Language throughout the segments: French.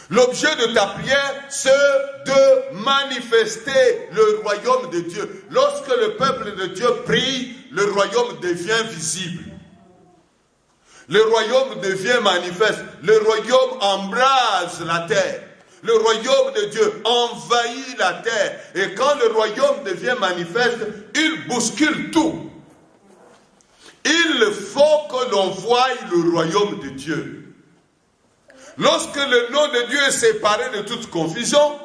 L'objet de ta prière, c'est de manifester le royaume de Dieu. Lorsque le peuple de Dieu prie, le royaume devient visible. Le royaume devient manifeste. Le royaume embrase la terre. Le royaume de Dieu envahit la terre. Et quand le royaume devient manifeste, il bouscule tout. Il faut que l'on voie le royaume de Dieu. Lorsque le nom de Dieu est séparé de toute confusion,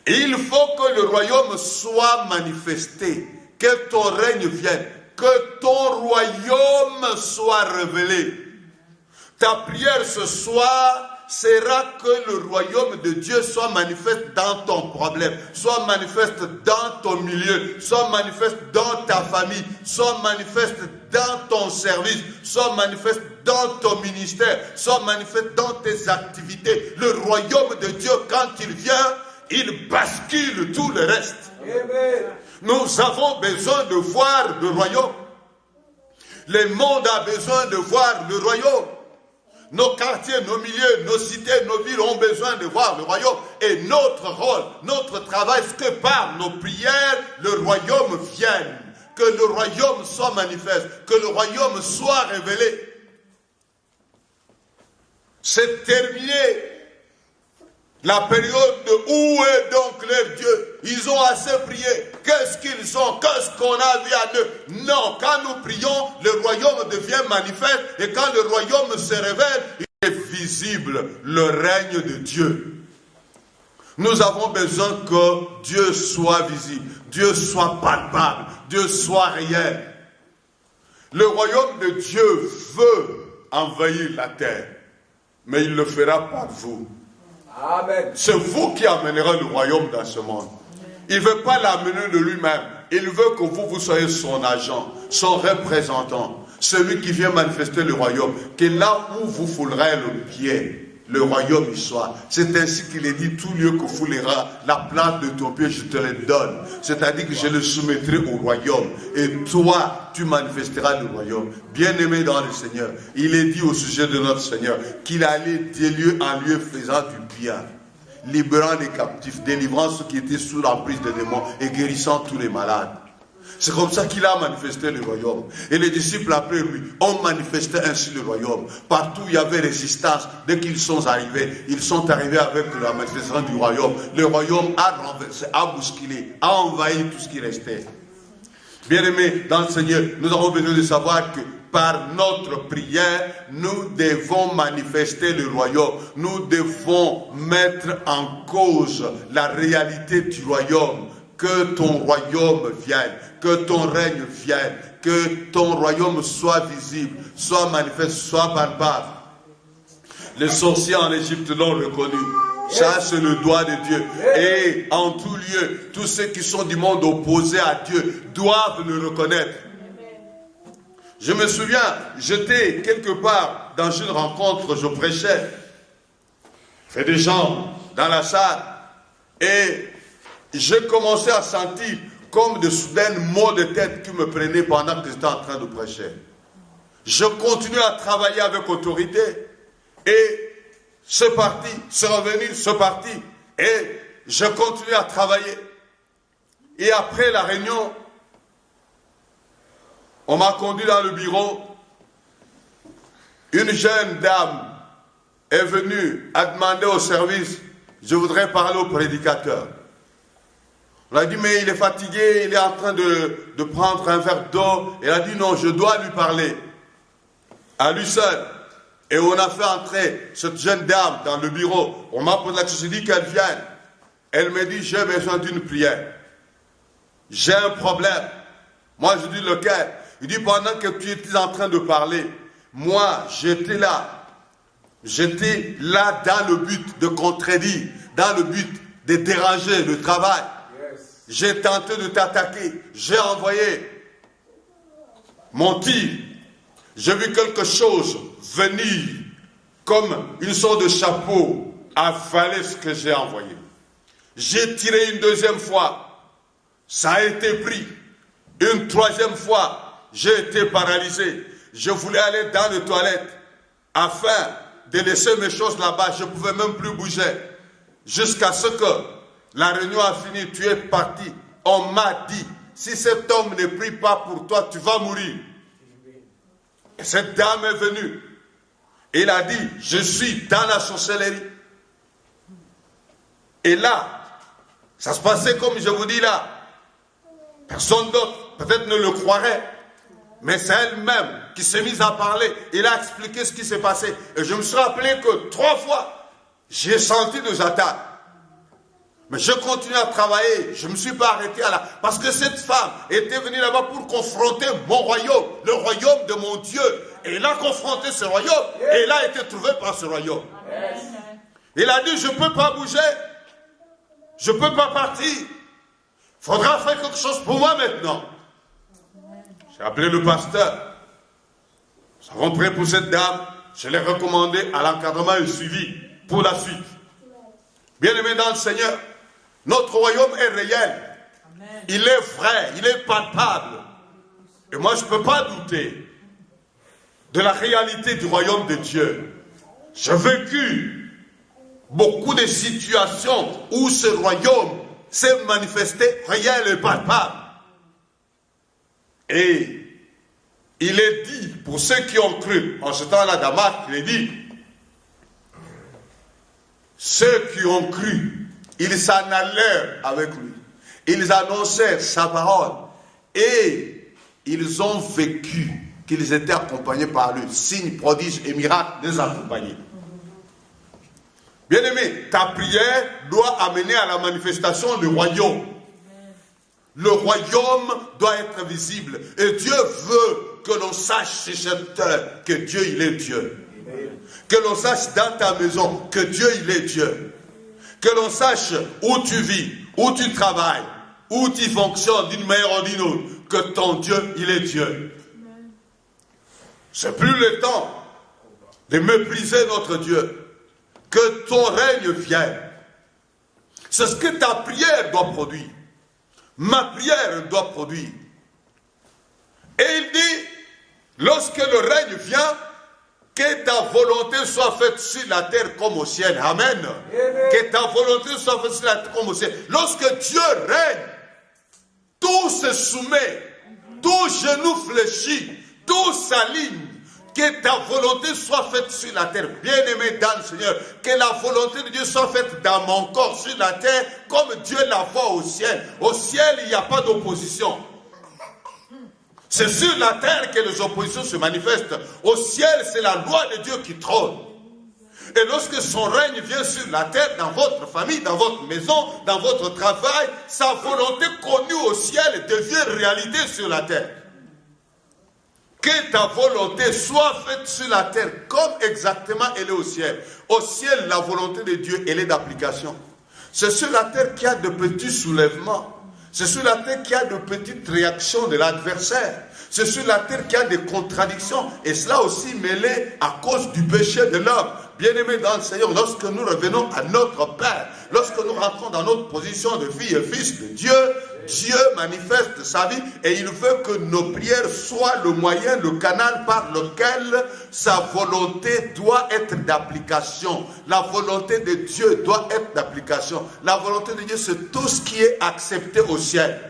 il faut que le royaume soit manifesté, que ton règne vienne, que ton royaume soit révélé. Ta prière ce soir sera que le royaume de Dieu soit manifeste dans ton problème, soit manifeste dans ton milieu, soit manifeste dans ta famille, soit manifeste dans ton service, soit manifeste dans ton ministère, soit manifeste dans tes activités. Le royaume de Dieu, quand il vient, il bascule tout le reste. Amen. Nous avons besoin de voir le royaume. Le monde a besoin de voir le royaume. Nos quartiers, nos milieux, nos cités, nos villes ont besoin de voir le royaume. Et notre rôle, notre travail, c'est que par nos prières, le royaume vienne. Que le royaume soit manifeste. Que le royaume soit révélé. C'est terminé la période de où est donc leur Dieu. Ils ont assez prié. Qu'est-ce qu'ils ont? Qu'est-ce qu'on a vu à eux? Non, quand nous prions, le royaume devient manifeste. Et quand le royaume se révèle, il est visible le règne de Dieu. Nous avons besoin que Dieu soit visible, Dieu soit palpable, Dieu soit réel. Le royaume de Dieu veut envahir la terre, mais il le fera par vous. Amen. C'est vous qui amènerez le royaume dans ce monde. Il ne veut pas l'amener de lui-même. Il veut que vous soyez son agent, son représentant, celui qui vient manifester le royaume. Que là où vous foulerez le pied, le royaume y soit. C'est ainsi qu'il est dit, tout lieu que foulera la plante de ton pied, je te le donne. C'est-à-dire que je le soumettrai au royaume. Et toi, tu manifesteras le royaume. Bien-aimé dans le Seigneur, il est dit au sujet de notre Seigneur qu'il allait de lieu en lieu faisant du bien, libérant les captifs, délivrant ceux qui étaient sous l'emprise des démons et guérissant tous les malades. C'est comme ça qu'il a manifesté le royaume. Et les disciples après lui ont manifesté ainsi le royaume. Partout où il y avait résistance, dès qu'ils sont arrivés, ils sont arrivés avec la manifestation du royaume. Le royaume a renversé, a bousculé, a envahi tout ce qui restait. Bien-aimés dans le Seigneur, nous avons besoin de savoir que par notre prière, nous devons manifester le royaume. Nous devons mettre en cause la réalité du royaume. Que ton royaume vienne, que ton règne vienne, que ton royaume soit visible, soit manifeste, soit palpable. Les sorciers en Égypte l'ont reconnu. Ça, c'est le doigt de Dieu. Et en tout lieu, tous ceux qui sont du monde opposé à Dieu doivent le reconnaître. Je me souviens, j'étais quelque part dans une rencontre, je prêchais. Il y avait des gens dans la salle. Et j'ai commencé à sentir comme de soudains maux de tête qui me prenaient pendant que j'étais en train de prêcher. Je continue à travailler avec autorité. Et c'est parti, c'est revenu, c'est parti. Et je continue à travailler. Et après la réunion, on m'a conduit dans le bureau. Une jeune dame est venue à demander au service, je voudrais parler au prédicateur. On a dit, mais il est fatigué, il est en train de prendre un verre d'eau. Elle a dit, non, je dois lui parler. À lui seul. Et on a fait entrer cette jeune dame dans le bureau. On m'a posé la question, j'ai dit qu'elle vienne. Elle me dit, j'ai besoin d'une prière. J'ai un problème. Moi, je dis, lequel? Il dit, pendant que tu étais en train de parler, moi, j'étais là. J'étais là dans le but de contredire, dans le but de déranger le travail. J'ai tenté de t'attaquer. J'ai envoyé mon tir. J'ai vu quelque chose venir comme une sorte de chapeau avaler ce que j'ai envoyé. J'ai tiré une deuxième fois. Ça a été pris. Une troisième fois, j'ai été paralysé. Je voulais aller dans les toilettes afin de laisser mes choses là-bas. Je ne pouvais même plus bouger. Jusqu'à ce que la réunion a fini, tu es parti. On m'a dit, si cet homme ne prie pas pour toi, tu vas mourir. Et cette dame est venue. Et il a dit, je suis dans la sorcellerie. Et là, ça se passait comme je vous dis là. Personne d'autre peut-être ne le croirait. Mais c'est elle-même qui s'est mise à parler. Il a expliqué ce qui s'est passé. Et je me suis rappelé que 3 fois, j'ai senti des attaques. Mais je continue à travailler. Je ne me suis pas arrêté à là. Parce que cette femme était venue là-bas pour confronter mon royaume, le royaume de mon Dieu. Et il a confronté ce royaume. Et il a été trouvé par ce royaume. Il a dit, je ne peux pas bouger. Je ne peux pas partir. Il faudra faire quelque chose pour moi maintenant. J'ai appelé le pasteur. Nous avons prié pour cette dame. Je l'ai recommandé à l'encadrement et suivi pour la suite. Bien-aimés dans le Seigneur, notre royaume est réel. Amen. Il est vrai, il est palpable. Et moi, je ne peux pas douter de la réalité du royaume de Dieu. J'ai vécu beaucoup de situations où ce royaume s'est manifesté réel et palpable. Et il est dit, pour ceux qui ont cru, en ce temps-là, Damas, il est dit, ceux qui ont cru, ils s'en allèrent avec lui. Ils annoncèrent sa parole. Et ils ont vécu qu'ils étaient accompagnés par lui. Signes, prodiges et miracles les accompagnaient. Bien-aimé, ta prière doit amener à la manifestation du royaume. Le royaume doit être visible. Et Dieu veut que l'on sache chez cette heure que Dieu, il est Dieu. Que l'on sache dans ta maison que Dieu, il est Dieu. Que l'on sache où tu vis, où tu travailles, où tu fonctionnes d'une manière ou d'une autre, que ton Dieu, il est Dieu. C'est plus le temps de mépriser notre Dieu. Que ton règne vienne. C'est ce que ta prière doit produire. Ma prière doit produire. Et il dit, lorsque le règne vient, que ta volonté soit faite sur la terre comme au ciel. Amen. Amen. Que ta volonté soit faite sur la terre comme au ciel. Lorsque Dieu règne, tout se soumet, tout genou fléchit, tout s'aligne. Que ta volonté soit faite sur la terre. Bien-aimé dans le Seigneur, que la volonté de Dieu soit faite dans mon corps sur la terre, comme Dieu la voit au ciel. Au ciel, il n'y a pas d'opposition. C'est sur la terre que les oppositions se manifestent. Au ciel, c'est la loi de Dieu qui trône. Et lorsque son règne vient sur la terre, dans votre famille, dans votre maison, dans votre travail, sa volonté connue au ciel devient réalité sur la terre. Que ta volonté soit faite sur la terre comme exactement elle est au ciel. Au ciel, la volonté de Dieu, elle est d'application. C'est sur la terre qu'il y a de petits soulèvements. C'est sur la terre qu'il y a de petites réactions de l'adversaire. C'est sur la terre qu'il y a des contradictions. Et cela aussi mêlé à cause du péché de l'homme. Bien-aimés dans le Seigneur, lorsque nous revenons à notre Père, lorsque nous rentrons dans notre position de filles et fils de Dieu, Dieu manifeste sa vie et il veut que nos prières soient le moyen, le canal par lequel sa volonté doit être d'application. La volonté de Dieu doit être d'application. La volonté de Dieu, c'est tout ce qui est accepté au ciel.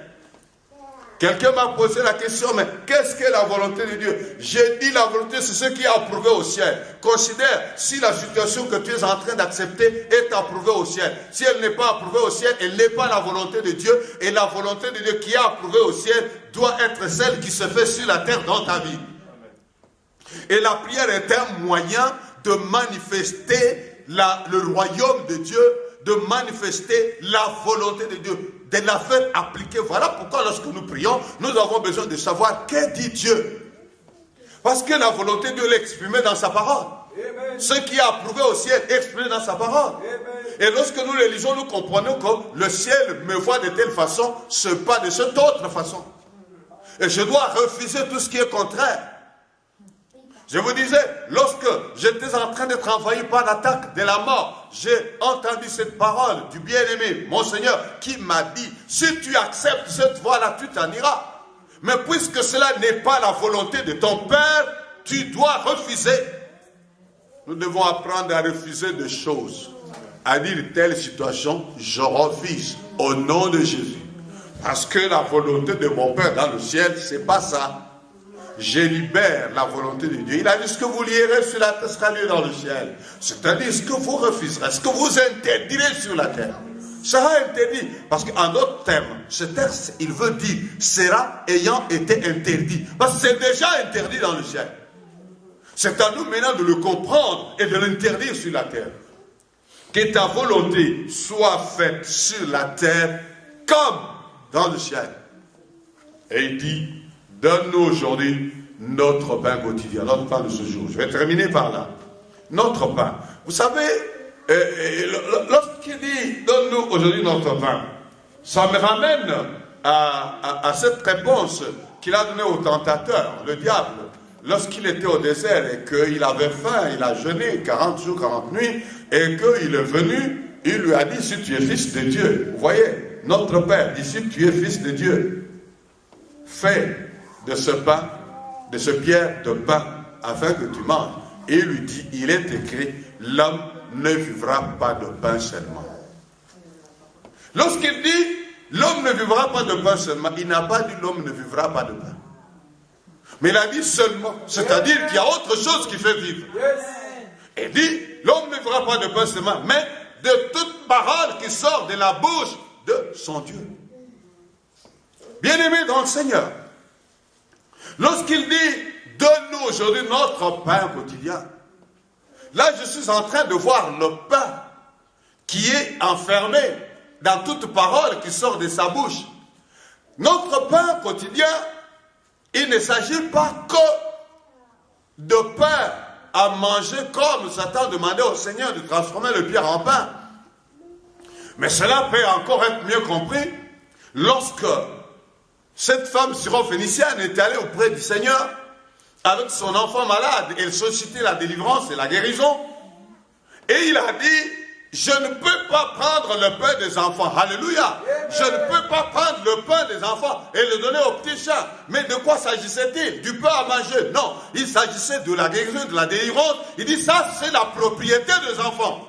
Quelqu'un m'a posé la question, mais qu'est-ce que la volonté de Dieu? J'ai dit la volonté, c'est ce qui est approuvé au ciel. Considère si la situation que tu es en train d'accepter est approuvée au ciel. Si elle n'est pas approuvée au ciel, elle n'est pas la volonté de Dieu. Et la volonté de Dieu qui est approuvée au ciel doit être celle qui se fait sur la terre dans ta vie. Et la prière est un moyen de manifester le royaume de Dieu, de manifester la volonté de Dieu, de la faire appliquer. Voilà pourquoi lorsque nous prions, nous avons besoin de savoir que dit Dieu. Parce que la volonté de Dieu l'exprimer dans sa parole. Amen. Ce qui est approuvé au ciel est exprimé dans sa parole. Amen. Et lorsque nous le lisons, nous comprenons que le ciel me voit de telle façon, ce n'est pas de cette autre façon. Et je dois refuser tout ce qui est contraire. Je vous disais, lorsque j'étais en train d'être envahi par l'attaque de la mort, j'ai entendu cette parole du bien-aimé, mon Seigneur, qui m'a dit, si tu acceptes cette voie-là, tu t'en iras. Mais puisque cela n'est pas la volonté de ton Père, tu dois refuser. Nous devons apprendre à refuser des choses. À dire telle situation, je refuse au nom de Jésus. Parce que la volonté de mon Père dans le ciel, c'est pas ça. Je libère la volonté de Dieu. Il a dit ce que vous lierez sur la terre sera lié dans le ciel. C'est-à-dire ce que vous refuserez, ce que vous interdirez sur la terre sera interdit. Parce qu'en d'autres termes, ce texte, il veut dire sera ayant été interdit. Parce que c'est déjà interdit dans le ciel. C'est à nous maintenant de le comprendre et de l'interdire sur la terre. Que ta volonté soit faite sur la terre comme dans le ciel. Et il dit, donne-nous aujourd'hui notre pain quotidien, notre pain de ce jour. Je vais terminer par là. Notre pain. Vous savez, lorsqu'il dit, donne-nous aujourd'hui notre pain, ça me ramène à cette réponse qu'il a donnée au tentateur, le diable, lorsqu'il était au désert et qu'il avait faim, il a jeûné 40 jours, 40 nuits, et qu'il est venu, il lui a dit, si tu es fils de Dieu, vous voyez, notre Père dit, si tu es fils de Dieu, fais de ce pain, de ce pierre de pain, afin que tu manges. Et il lui dit, il est écrit, l'homme ne vivra pas de pain seulement. Lorsqu'il dit, l'homme ne vivra pas de pain seulement, il n'a pas dit, l'homme ne vivra pas de pain. Mais il a dit seulement, c'est-à-dire qu'il y a autre chose qui fait vivre. Il dit, l'homme ne vivra pas de pain seulement, mais de toute parole qui sort de la bouche de son Dieu. Bien-aimé dans le Seigneur, lorsqu'il dit, donne-nous aujourd'hui notre pain quotidien, là je suis en train de voir le pain qui est enfermé dans toute parole qui sort de sa bouche. Notre pain quotidien, il ne s'agit pas que de pain à manger comme Satan demandait au Seigneur de transformer le pierre en pain. Mais cela peut encore être mieux compris lorsque cette femme syrophénicienne est allée auprès du Seigneur avec son enfant malade. Elle sollicitait la délivrance et la guérison. Et il a dit, je ne peux pas prendre le pain des enfants. Alléluia. Je ne peux pas prendre le pain des enfants et le donner aux petits chats. Mais de quoi s'agissait-il? Du pain à manger? Non. Il s'agissait de la guérison, de la délivrance. Il dit, ça c'est la propriété des enfants.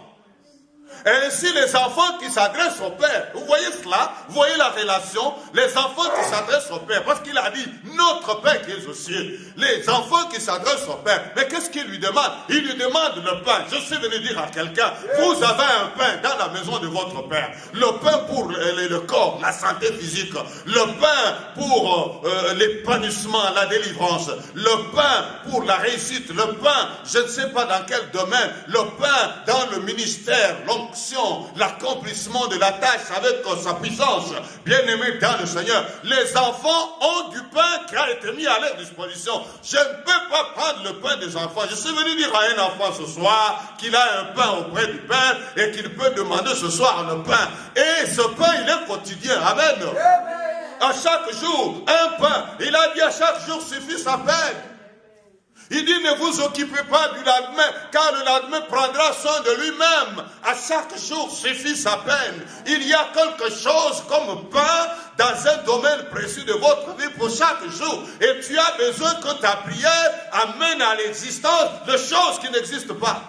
Et ainsi les enfants qui s'adressent au Père, vous voyez cela, vous voyez la relation, les enfants qui s'adressent au Père, parce qu'il a dit, notre Père qui est aux cieux, les enfants qui s'adressent au Père, mais qu'est-ce qu'il lui demande? Il lui demande le pain. Je suis venu dire à quelqu'un, vous avez un pain dans la maison de votre Père, le pain pour le corps, la santé physique, le pain pour l'épanouissement, la délivrance, le pain pour la réussite, le pain, je ne sais pas dans quel domaine, le pain dans le ministère, l'accomplissement de la tâche avec sa puissance. Bien-aimés dans le Seigneur, les enfants ont du pain qui a été mis à leur disposition. Je ne peux pas prendre le pain des enfants. Je suis venu dire à un enfant ce soir qu'il a un pain auprès du Père et qu'il peut demander ce soir le pain. Et ce pain, il est quotidien. Amen. À chaque jour, un pain. Il a dit à chaque jour suffit sa peine. Il dit, ne vous occupez pas du lendemain, car le lendemain prendra soin de lui-même. À chaque jour suffit sa peine. Il y a quelque chose comme pain dans un domaine précis de votre vie pour chaque jour. Et tu as besoin que ta prière amène à l'existence de choses qui n'existent pas.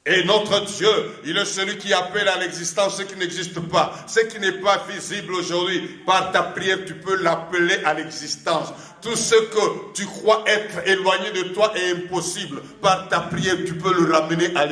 Et notre Dieu, il est celui qui appelle à l'existence ce qui n'existe pas. Ce qui n'est pas visible aujourd'hui, par ta prière, tu peux l'appeler à l'existence. Tout ce que tu crois être éloigné de toi est impossible. Par ta prière, tu peux le ramener à l'existence.